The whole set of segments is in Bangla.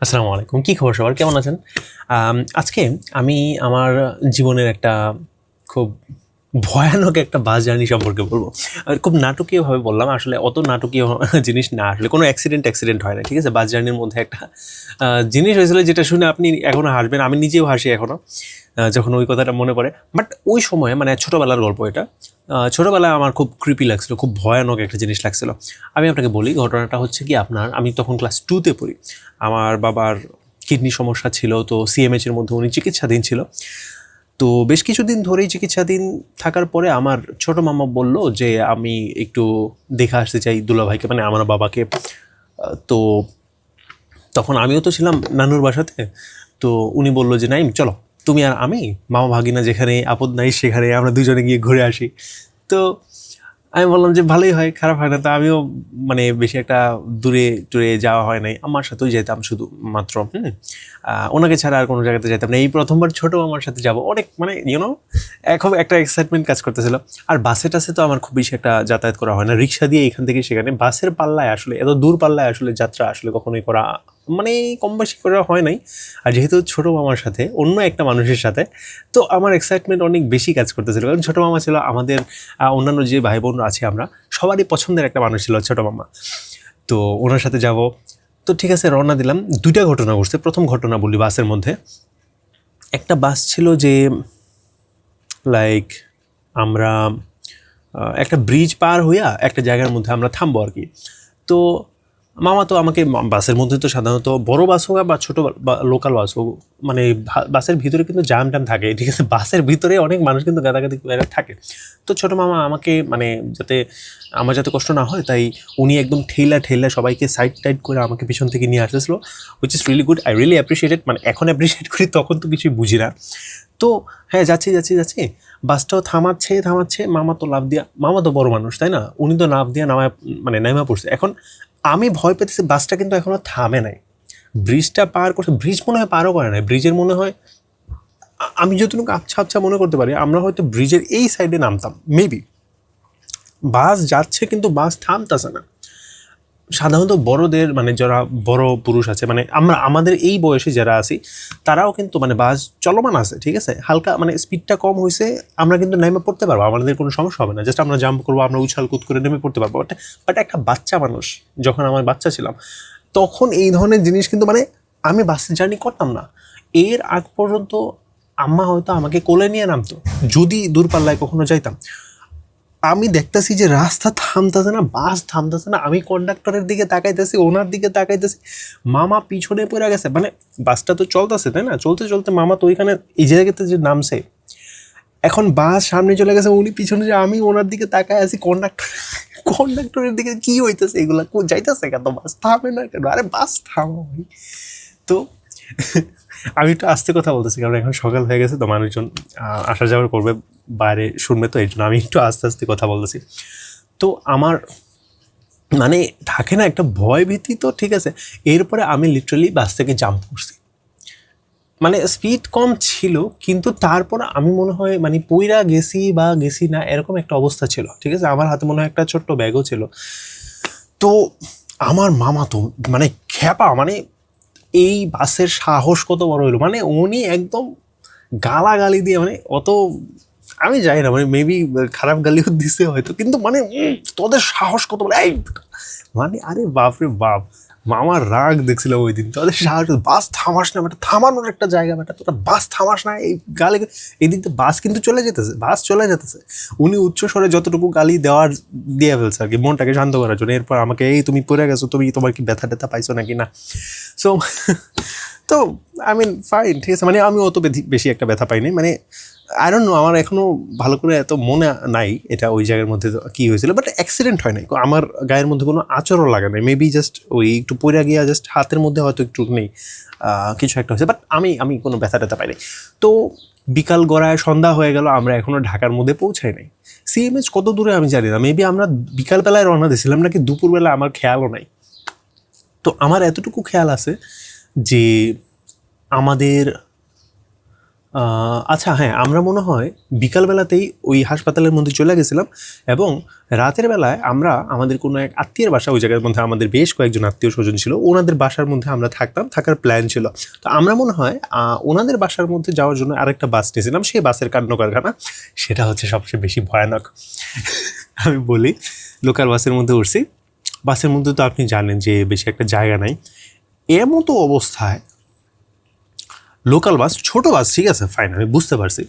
আসসালামু আলাইকুম। কি খবর সবার? কেমন আছেন? আজকে আমি আমার জীবনের একটা খুব ভয়ানক একটা বাস জার্নি সম্পর্কে বলবো। খুব নাটকীয়ভাবে বললাম। আসলে অত নাটকীয় জিনিস না। আসলে কোনো অ্যাক্সিডেন্ট হয় না। ঠিক আছে? বাস জার্নির মধ্যে একটা জিনিস হয়েছিল যেটা শুনে আপনি এখনো হাসবেন। আমি নিজেও হাসি এখনো যখন ওই কথাটা মনে পড়ে। বাট ওই সময়ে মানে ছোটবেলার গল্প এটা। ছোটবেলায় আমার খুব ক্রিপি লাগছিল। খুব ভয়ানক একটা জিনিস লাগছিল। আমি আপনাকে বলি ঘটনাটা হচ্ছে কি আমি তখন ক্লাস 2 তে পড়ি। আমার বাবার কিডনি সমস্যা ছিল, তো সিএমএইচ-এর মধ্যে উনি চিকিৎসাধীন ছিল। তো বেশ কিছুদিন ধরেই চিকিৎসাধীন থাকার পরে আমার ছোট মামা বলল যে আমি একটু দেখে আসতে চাই দুলাভাইকে, মানে আমার বাবাকে। তো তখন আমিও তো ছিলাম নানুর বাসাতে। তো উনি বলল যে নাইম চলো, তুমি আর আমি মামা ভাগিনা যেখানে আপদ নাই সেখানে আমরা দুজনে গিয়ে ঘুরে আসি। তো আমি বললাম যে ভালোই হয়, খারাপ হয় না। তো আমিও মানে বেশি একটা দূরে টুরে যাওয়া হয় নাই, আমার সাথেই যেতাম শুধু মাত্র। ওনাকে ছাড়া আর কোনো জায়গাতে যেতাম না। এই প্রথমবার ছোটো আমার সাথে যাব, অনেক মানে এখন একটা এক্সাইটমেন্ট কাজ করতেছিল। আর বাসে টাসে তো আমার খুব বেশি একটা যাতায়াত করা হয় না, রিক্সা দিয়ে এখান থেকে সেখানে। বাসের পাল্লায় আসলে এত দূর পাল্লায় আসলে যাত্রা আসলে কখনোই করা মানে কম বেশি করা হয় নাই। আর যেহেতু ছোটো মামার সাথে অন্য একটা মানুষের সাথে, তো আমার এক্সাইটমেন্ট অনেক বেশি কাজ করতেছিল। কারণ ছোটো মামা ছিল আমাদের অন্যান্য যে ভাই বোন আছে আমরা সবারই পছন্দের একটা মানুষ ছিল ছোটো মামা। তো ওনার সাথে যাব। তো ঠিক আছে, রওনা দিলাম। দুইটা ঘটনা ঘটছে। প্রথম ঘটনা বলি, বাসের মধ্যে একটা বাস ছিল যে লাইক আমরা একটা ব্রিজ পার হইয়া একটা জায়গার মধ্যে আমরা থামবো আর কি। তো মামা তো আমাকে বাসের মধ্যে তো সাধারণত বড় বাস হোক বা ছোটো লোকাল বাস হোক, মানে বাসের ভিতরে কিন্তু জ্যাম ট্যাম থাকে। ঠিক আছে, বাসের ভিতরে অনেক মানুষ কিন্তু গাদাগাদি থাকে। তো ছোটো মামা আমাকে মানে যাতে আমার যাতে কষ্ট না হয় তাই উনি একদম ঠেলা ঠেলা সবাইকে সাইড টাইড করে আমাকে পিছন থেকে নিয়ে আসতেছিল, which is really good. I really appreciated. মানে এখন অ্যাপ্রিসিয়েট করি, তখন তো কিছুই বুঝি না। তো হ্যাঁ, যাচ্ছি বাসটাও থামাচ্ছে। মামা তো লাফ দিয়া, মামা তো বড় মানুষ তাই না, উনি তো লাফ দিয়া নামায় মানে নাইমা পড়ছে। এখন আমি ভয় পেতেছি, বাসটা কিন্তু এখনো থামে নাই। ব্রিজটা পার করছে, ব্রিজ মনে হয় পারও করে নাই। ব্রিজের মনে হয় আমি যতটুকু আবছা মনে করতে পারি আমরা হয়তো ব্রিজের এই সাইডে নামতাম মেবি। বাস যাচ্ছে কিন্তু বাস থামতেছে না। সাধারণত বড়দের মানে যারা বড় পুরুষ আছে, মানে আমাদের এই বয়সে যারা আছি তারাও কিন্তু মানে বাস চলমান আছে, ঠিক আছে, হালকা মানে স্পিডটা কম হয়েছে, আমরা কিন্তু নেমে পড়তে পারবো, আমাদের কোনো সমস্যা হবে না। জাস্ট আমরা জাম্প করবো, আমরা উছাল কুদ করে নেমে পড়তে পারবো। বাট একটা বাচ্চা মানুষ, যখন আমার বাচ্চা ছিলাম তখন এই ধরনের জিনিস কিন্তু মানে আমি বাসে জার্নি করতাম না। এর আগ পর্যন্ত আম্মা হয়তো আমাকে কোলে নিয়ে নামতো যদি দূরপাল্লায় কখনো যাইতাম। আমি দেখতেছি যে রাস্তা থামতেছে না, বাস থামতেছে না। আমি কন্ডাক্টরের দিকে তাকাইতেছি, ওনার দিকে তাকাইতেছি, মামা পিছনে পড়ে গেছে। মানে বাসটা তো চলতেছে তাই না, চলতে চলতে মামা তো ওইখানে এই জায়গাতে যে নামছে, এখন বাস সামনে চলে গেছে, উনি পিছনে, যে আমি ওনার দিকে তাকায় আছি। কন্ডাক্টরের দিকে কি হইতেছে, এগুলা যাইতেছে কেন, বাস থামে না কেন, আরে বাস থামো ভাই। তো আমি একটু আস্তে কথা বলতেছি কারণ এখন সকাল হয়ে গেছে, তো মানুষজন আসা যাওয়ার করবে, বাইরে শুনবে, তো এই জন্য আমি একটু আস্তে আস্তে কথা বলতেছি। তো আমার মানে থাকে না একটা ভয় ভীতি, তো ঠিক আছে। এরপরে আমি লিটারালি বাস থেকে জাম্প করছি। মানে স্পিড কম ছিল কিন্তু তারপর আমি মনে হয় মানে পইরা গেছি বা গেছি না এরকম একটা অবস্থা ছিল, ঠিক আছে। আমার হাতে মনে হয় একটা ছোট্ট ব্যাগও ছিল। তো আমার মামা তো মানে খ্যাপা, মানে এই বাসের সাহস কত বড় হইলো, মানে উনি একদম গালাগালি দিয়ে, মানে অত আমি জানি না, মানে মেবি খারাপ গালিও দিছে হয়তো, কিন্তু মানে তোদের সাহস কত বলে এই, মানে আরে বাপরে বাপ। মামার রাগ দেখছিলাম ওই দিন, তোদের সাহস, বাস থামাস না বেটা, থামানোর একটা জায়গা বেটা, তোরা বাস থামাস না, এই গালি। এই দিক বাস কিন্তু বাস চলে যেতেছে। উনি উচ্চ স্বরে যতটুকু গালি দেওয়ার দিয়ে ফেলছে আর কি, মনটাকে শান্ত করার জন্য। এরপর আমাকে, এই তুমি পড়ে গেছো, তোমার কি ব্যথা ট্যাথা পাইছো নাকি না। সো তো আই মিন ফাইন, ঠিক আছে। মানে আমি অত বেশি একটা ব্যথা পাইনি, মানে আই ডোন্ট নো, আমার এখনও ভালো করে এত মনে নাই এটা ওই জায়গার মধ্যে কী হয়েছিল। বাট অ্যাক্সিডেন্ট হয় নাই, আমার গায়ের মধ্যে কোনো আচরও লাগে নাই। মেবি জাস্ট ওই একটু পড়ে গিয়া জাস্ট হাতের মধ্যে হয়তো একটু নেই কিছু একটা হয়েছে, বাট আমি কোনো ব্যথা ট্যাথা পাইনি। তো বিকাল গড়ায় সন্ধ্যা হয়ে গেল, আমরা এখনও ঢাকার মধ্যে পৌঁছাই নাই। সিএমএইচ কত দূরে আমি জানি না, মেবি আমরা বিকালবেলায় রওনা দিয়েছিলাম নাকি দুপুরবেলা, আমার খেয়ালও নাই। তো আমার এতটুকু খেয়াল আছে যে আমাদের আচ্ছা হ্যাঁ, আমরা মনে হয় বিকালবেলাতেই ওই হাসপাতালের মধ্যে চলে গেছিলাম এবং রাতের বেলায় আমরা আমাদের কোনো এক আত্মীয়ের বাসা, ওই জায়গার মধ্যে আমাদের বেশ কয়েকজন আত্মীয় স্বজন ছিল, ওনাদের বাসার মধ্যে আমরা থাকার প্ল্যান ছিল। তো আমরা মনে হয় ওনাদের বাসার মধ্যে যাওয়ার জন্য আরেকটা বাস নিয়েছিলাম, সেই বাসের কাণ্ড কারখানা সেটা হচ্ছে সবচেয়ে বেশি ভয়ানক। আমি বলি, লোকাল বাসের মধ্যে উঠছি, বাসের মধ্যে তো আপনি জানেন যে বেশি একটা জায়গা নাই, এমতো অবস্থায় লোকাল বাস, ছোট বাস, ঠিক আছে ফাইন, আমি বুঝতে পারছি,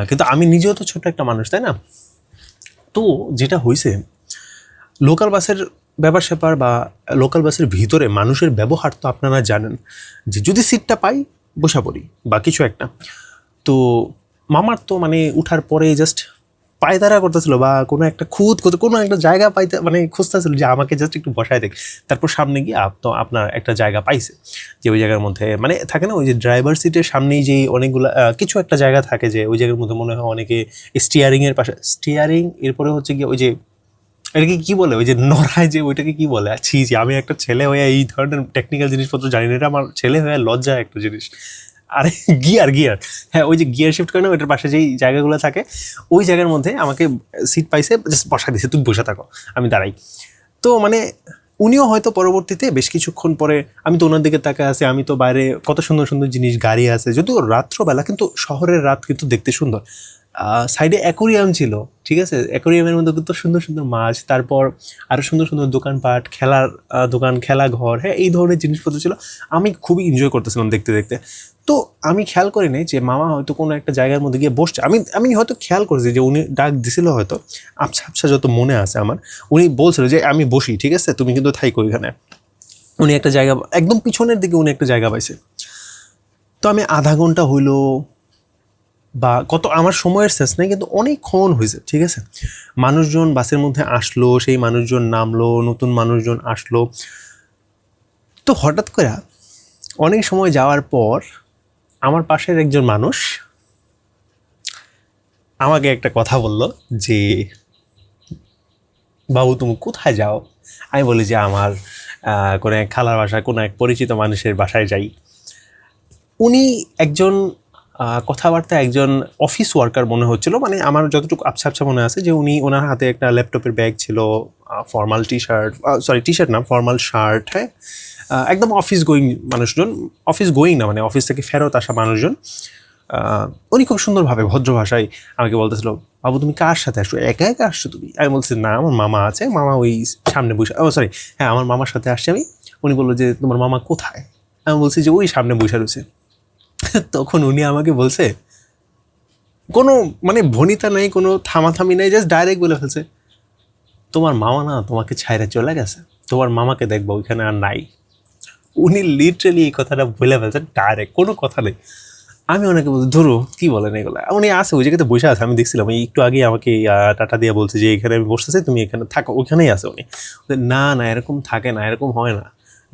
কিন্তু আমি নিজেও তো ছোট একটা মানুষ, তাই না? তো যেটা হয়েছে, লোকাল বাসের ব্যাপার স্যাপার বা লোকাল বাসের ভিতরে মানুষের ব্যবহার তো আপনারা জানেন, যে যদি সিটটা পাই বসা পড়ি বা কিছু একটা। তো মামার তো মানে উঠার পরে জাস্ট পায়তারা করতেছিল বা কোনো একটা কোনো একটা জায়গা পাইতে মানে খুঁজতেছিল যে আমাকে জাস্ট একটু বসায় দেখ। তারপর সামনে গিয়ে তো আপনার একটা জায়গা পাইছে, যে ওই জায়গার মধ্যে মানে থাকে না ওই যে ড্রাইভার সিটের সামনেই যে অনেকগুলো কিছু একটা জায়গা থাকে, যে ওই জায়গার মধ্যে মনে হয় অনেকে স্টিয়ারিংয়ের পাশে, স্টিয়ারিং এরপরে হচ্ছে গিয়ে ওই যে এটাকে কি বলে, ওই যে নড়ায় যে ওইটাকে কি বলে, ছি আমি একটা ছেলে হয়ে এই ধরনের টেকনিক্যাল জিনিসপত্র জানি না, এটা আমার ছেলে হয়ে লজ্জা একটা জিনিস। আরে গিয়ার, হ্যাঁ ওই যে গিয়ার শিফট করে না, ওইটার পাশে যেই জায়গাগুলো থাকে ওই জায়গার মধ্যে আমাকে সিট পাইছে, জাস্ট বসা দিছে, তুমি বসে থাকো আমি দাঁড়াই। তো মানে উনিও হয়তো পরবর্তীতে বেশ কিছুক্ষণ পরে, আমি তো ওনার দিকে তাকায় আছি, আমি তো বাইরে কত সুন্দর সুন্দর জিনিস গাড়ি আছে, যদিও রাত্রবেলা, কিন্তু শহরের রাত কিন্তু দেখতে সুন্দর। সাইডে অ্যাকোরিয়াম ছিল, ঠিক আছে, অ্যাকোরিয়ামের মধ্যে কত সুন্দর সুন্দর মাছ, তারপর আরও সুন্দর সুন্দর দোকানপাট, খেলার দোকান, খেলাঘর, হ্যাঁ এই ধরনের জিনিসপত্র ছিল। আমি খুবই এনজয় করতেছিলাম দেখতে দেখতে। তো আমি খেয়াল করি নাই যে মামা হয়তো কোনো একটা জায়গার মধ্যে গিয়ে বসছে, আমি হয়তো খেয়াল করেছি যে উনি ডাক দিছিল হয়তো, আবছা আবছা যত মনে আছে আমার, উনি বলছিল যে আমি বসি, ঠিক আছে তুমি কিন্তু থাইকো ওইখানে। উনি একটা জায়গা একদম পিছনের দিকে উনি একটা জায়গা পাইছে। তো আমি আধা ঘন্টা হইলো বা কত, আমার সময়ের শেষ নেই, কিন্তু অনেকক্ষণ হয়েছে, ঠিক আছে। মানুষজন বাসের মধ্যে আসলো, সেই মানুষজন নামলো, নতুন মানুষজন আসলো। তো হঠাৎ করে অনেক সময় যাওয়ার পর আমার পাশের একজন মানুষ আমাকে একটা কথা বলল যে, বাবু তুমি কোথায় যাও? আমি বলি যে আমার কোনো এক খালার বাসায়, কোনো এক পরিচিত মানুষের বাসায় যাই। উনি একজন কথাবার্তা একজন অফিস ওয়ার্কার মনে হচ্ছিল, মানে আমার যতটুকু আবছা আবছা মনে আছে যে উনি, ওনার হাতে একটা ল্যাপটপের ব্যাগ ছিল, ফর্মাল টি শার্ট না ফর্মাল শার্ট, হ্যাঁ একদম অফিস গোয়িং মানুষজন, অফিস গোয়িং না মানে অফিস থেকে ফেরত আসা মানুষজন। উনি খুব সুন্দরভাবে ভদ্র ভাষায় আমাকে বলতেছিল, বাবু তুমি কার সাথে আসছো, একা একা আসছো তুমি? আমি বলছি না, আমার মামা আছে, মামা ওই সামনে বসে, সরি হ্যাঁ আমার মামার সাথে আসছি আমি। উনি বললো যে তোমার মামা কোথায়? আমি বলছি যে ওই সামনে বসে রয়েছে। তখন উনি আমাকে বলছে, কোনো মানে ভনিতা নাই, কোনো থামাথামি নাই, জাস্ট ডাইরেক্ট বলে ফেলছে, তোমার মামা না তোমাকে ছাইরে চলে গেছে, তোমার মামাকে দেখবো ওইখানে আর নাই। উনি লিটারালি এই কথাটা বলে ফেলছে ডাইরেক্ট, কোনো কথা নেই। আমি ওনাকে বলছি ধরো কী বলেন এগুলো, উনি আসে ওই জায়গাতে বসে আছে, আমি দেখছিলাম এই একটু আগে আমাকে টাটা দিয়ে বলছে যে এখানে আমি বসতেছি, তুমি এখানে থাকো, ওইখানেই আছে উনি। না না এরকম থাকে না, এরকম হয় না,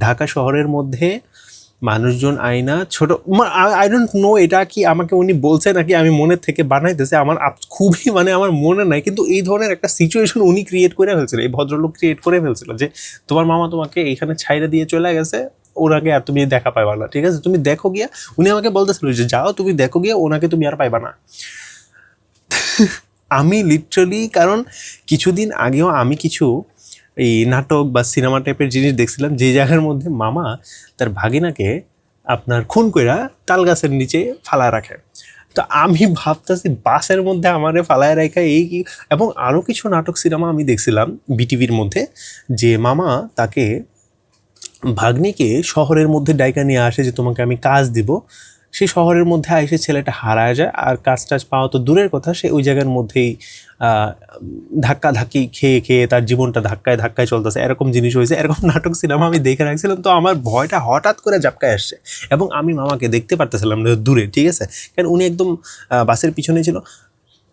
ঢাকা শহরের মধ্যে মানুষজন আয়না ছোট, আই ডোন্ট নো এটা কি আমাকে উনি বলছে নাকি আমি মনের থেকে বানাইতেছে, আমার খুবই মানে আমার মনে নাই, কিন্তু এই ধরনের একটা সিচুয়েশন উনি ক্রিয়েট করে ফেলছিল, এই ভদ্রলোক ক্রিয়েট করে ফেলছিল যে তোমার মামা তোমাকে এইখানে ছাইড়া দিয়ে চলে গেছে, ওনাকে আর তুমি দেখা পাইবা না, ঠিক আছে তুমি দেখো গিয়া। উনি আমাকে বলতেছিল যে যাও তুমি দেখো গিয়া, ওনাকে তুমি আর পাইবা না। আমি লিটারালি, কারণ কিছুদিন আগেও আমি কিছু এই নাটক বা সিনেমা টাইপের জিনিস দেখছিলাম, যে জায়গার মধ্যে মামা তার ভাগিনাকে আপনার খুন কইরা তাল গাছের নিচে ফালায় রাখে। তো আমি ভাবতেছি বাসের মধ্যে আমারে ফালায় রাখা এই কি। এবং আরও কিছু নাটক সিনেমা আমি দেখছিলাম বিটিভির মধ্যে, যে মামা তাকে ভাগ্নিকে শহরের মধ্যে ডাইকা নিয়ে আসে যে তোমাকে আমি কাজ দিব, সেই শহরের মধ্যে এসে ছেলেটা হারায় যায়, আর কাজ টাজ পাওয়া তো দূরের কথা, সে ওই জায়গার মধ্যেই ধাক্কি খেয়ে খেয়ে তার জীবনটা ধাক্কায় ধাক্কায় চলতেছে, এরকম জিনিস হয়েছে। এরকম নাটক সিনেমা আমি দেখে রাখছিলাম, তো আমার ভয়টা হঠাৎ করে ঝাপকায় আসছে, এবং আমি মামাকে দেখতে পারতেছিলাম না দূরে, ঠিক আছে, কারণ উনি একদম বাসের পিছনে ছিল।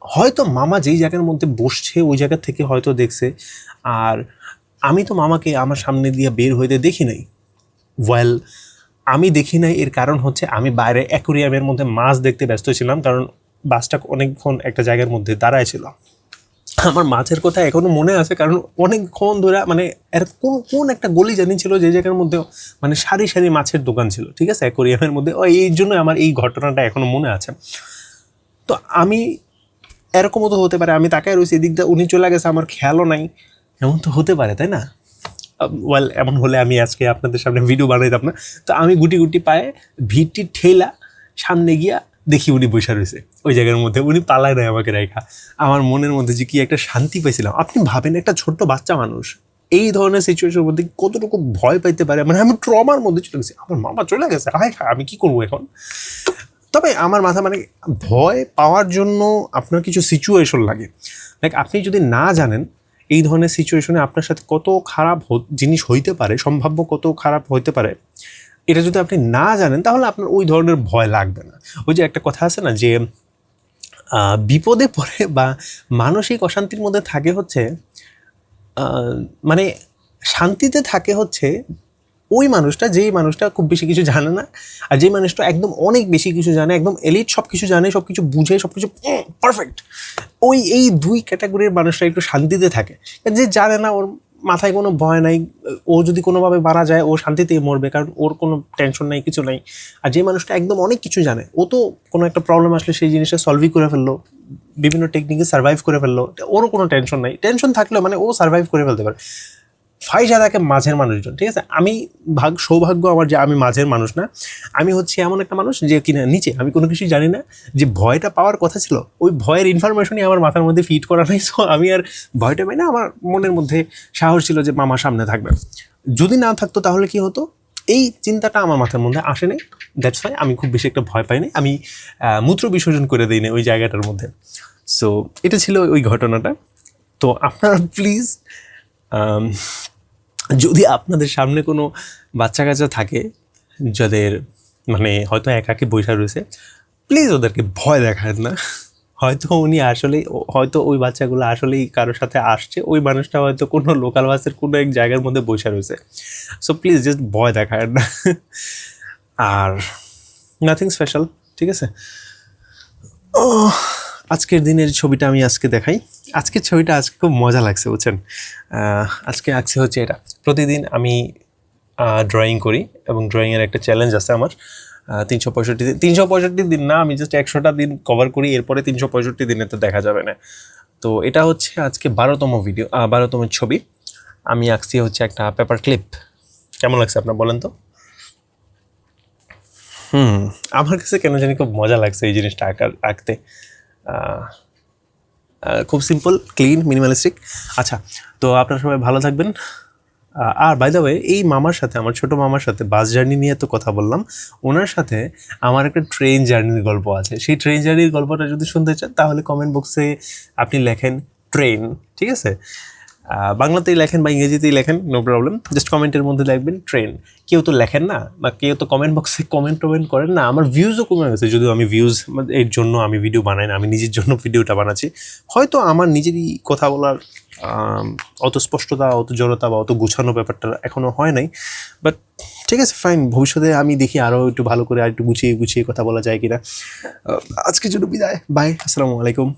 হয়তো মামা যেই জায়গার মধ্যে বসছে ওই জায়গা থেকে হয়তো দেখছে, আর আমি তো মামাকে আমার সামনে দিয়ে বের হইতে দেখি নাই। ওয়েল, আমি দেখি নাই এর কারণ হচ্ছে আমি বাইরে অ্যাকোরিয়ামের মধ্যে মাছ দেখতে ব্যস্ত ছিলাম, কারণ বাসটা অনেকক্ষণ একটা জায়গার মধ্যে দাঁড়ায় ছিল। আমার মাছের কথা এখনো মনে আছে, কারণ অনেকক্ষণ ধরে মানে এর কোন কোন একটা গলি জানি ছিল যে জায়গার মধ্যে মানে সারি সারি মাছের দোকান ছিল, ঠিক আছে, অ্যাকোরিয়ামের মধ্যে। এই জন্য আমার এই ঘটনাটা এখনো মনে আছে। তো আমি এরকমও তো হতে পারে আমি তাকায় রয়েছি এদিক দিয়ে, উনি চলে গেছে, আমার খেয়ালও নাই, এমন তো হতে পারে, তাই না? ওয়েল, এমন হলে আমি আজকে আপনাদের সামনে ভিডিও বানাইতাম না। তো আমি গুটি গুটি পায়ে ভিড়টি ঠেলা সামনে গিয়া দেখি উনি বসে রয়েছে ওই জায়গার মধ্যে, উনি পালায় নাই আমাকে রেখা। আমার মনের মধ্যে যে কি একটা শান্তি পাইছিলাম। আপনি ভাবেন একটা ছোট্ট বাচ্চা মানুষ এই ধরনের সিচুয়েশনের মধ্যে কতটুকু ভয় পাইতে পারে। মানে আমি ট্রমার মধ্যে চলে গেছি, আমার মামা চলে গেছে, হায় হায় আমি কি করবো এখন। তবে আমার মাথা মানে ভয় পাওয়ার জন্য আপনার কিছু সিচুয়েশন লাগে। লাইক আপনি যদি না জানেন এই ধরনের সিচুয়েশনে আপনার সাথে কত খারাপ জিনিস হইতে পারে, সম্ভাব্য কত খারাপ হইতে পারে, এটা যদি আপনি না জানেন তাহলে আপনার ওই ধরনের ভয় লাগবে না। ওই যে একটা কথা আছে না যে বিপদে পড়ে বা মানসিক অশান্তির মধ্যে থাকে হচ্ছে মানে শান্তিতে থাকে হচ্ছে ওই মানুষটা, যেই মানুষটা খুব বেশি কিছু জানে না, আর যেই মানুষটা একদম অনেক বেশি কিছু জানে, একদম এলিট, সব কিছু জানে, সব কিছু বুঝে, সব কিছু পারফেক্ট। এই দুই ক্যাটাগরির মানুষরা একটু শান্তিতে থাকে। যে জানে না, ওর মাথায় কোনো ভয় নাই, ও যদি কোনোভাবে মারা যায় ও শান্তিতেই মরবে, কারণ ওর কোনো টেনশন নাই, কিছু নাই। আর যে মানুষটা একদম অনেক কিছু জানে, ও তো কোনো একটা প্রবলেম আসলে সেই জিনিসটা সলভই করে ফেললো, বিভিন্ন টেকনিকে সার্ভাইভ করে ফেললো, ওরও কোনো টেনশন নাই। টেনশন থাকলেও মানে ও সার্ভাইভ করে ফেলতে পারে। ফাইজা থাকে মাঝের মানুষজন, ঠিক আছে। আমি সৌভাগ্য আমার যে আমি মাঝের মানুষ না, আমি হচ্ছে এমন একটা মানুষ যে কিনা নিচে, আমি কোনো কিছুই জানি না, যে ভয়টা পাওয়ার কথা ছিল ওই ভয়ের ইনফরমেশনই আমার মাথার মধ্যে ফিট করা নাই। সো আমি আর ভয়টা পাই না। আমার মনের মধ্যে সাহস ছিল যে মামা সামনে থাকবে। যদি না থাকতো তাহলে কি হতো, এই চিন্তাটা আমার মাথার মধ্যে আসে নাই। দ্যাটস ওয়াই আমি খুব বেশি একটা ভয় পাই নাই। আমি মূত্র বিসর্জন করে দিই না ওই জায়গাটার মধ্যে। সো এটা ছিল ওই ঘটনাটা। তো আপনারা প্লিজ যদি আপনাদের সামনে কোনো বাচ্চা কাচ্চা থাকে যাদের মানে হয়তো একাকে বসে রয়েছে, প্লিজ ওদেরকে ভয় দেখান না। হয়তো উনি আসলেই, হয়তো ওই বাচ্চাগুলো আসলেই কারোর সাথে আসছে, ওই মানুষটা হয়তো কোনো লোকাল বাসের কোনো এক জায়গার মধ্যে বসে রয়েছে। সো প্লিজ জাস্ট ভয় দেখায় না। আর নাথিং স্পেশাল, ঠিক আছে। আজকের দিনের ছবিটা আমি আজকে দেখাই। আজকের ছবিটা আজকে খুব মজা লাগছে, বুঝছেন। আজকে আঁকছে হচ্ছে এটা। প্রতিদিন আমি ড্রয়িং করি এবং ড্রয়িংয়ের একটা চ্যালেঞ্জ আছে আমার। 365 দিন না, আমি জাস্ট 100টা দিন কভার করি, এরপরে 365 দিনে তো দেখা যাবে না। তো এটা হচ্ছে আজকে 12তম ভিডিও, 12তম ছবি। আমি আঁকছি হচ্ছে একটা পেপার ক্লিপ। কেমন লাগছে আপনার বলেন তো? আমার কাছে কেন জানি খুব মজা লাগছে এই জিনিসটা আঁকতে। খুব সিম্পল, ক্লিন, মিনিমালিস্টিক। আচ্ছা, তো আপনারা সবাই ভালো থাকবেন। আর বাই দ্য ওয়ে, এই মামার সাথে, আমার ছোটো মামার সাথে বাস জার্নি নিয়ে তো কথা বললাম, ওনার সাথে আমার একটা ট্রেন জার্নির গল্প আছে। সেই ট্রেন জার্নির গল্পটা যদি শুনতে চান তাহলে কমেন্ট বক্সে আপনি লেখেন ট্রেন, ঠিক আছে। বাংলাতেই লেখেন বা ইংরেজিতেই লেখেন, নো প্রবলেম, জাস্ট কমেন্টের মধ্যে লিখবেন ট্রেন। কেউ তো লেখেন না, বা কেউ তো কমেন্ট বক্সে কমেন্ট করেন না। আমার ভিউজও কমে গেছে, যদিও আমি ভিউজ এর জন্য আমি ভিডিও বানাই না, আমি নিজের জন্য ভিডিওটা বানাচ্ছি। হয়তো আমার নিজেরই কথা বলার অত স্পষ্টতা, অত জড়তা বা অত গুছানো ব্যাপারটা এখনও হয় নাই। বাট ঠিক আছে, ফাইন, ভবিষ্যতে আমি দেখি আরও একটু ভালো করে আর একটু গুছিয়ে কথা বলা যায় কিনা। আজকের জন্য বিদায়, বাই, আসসালামু আলাইকুম।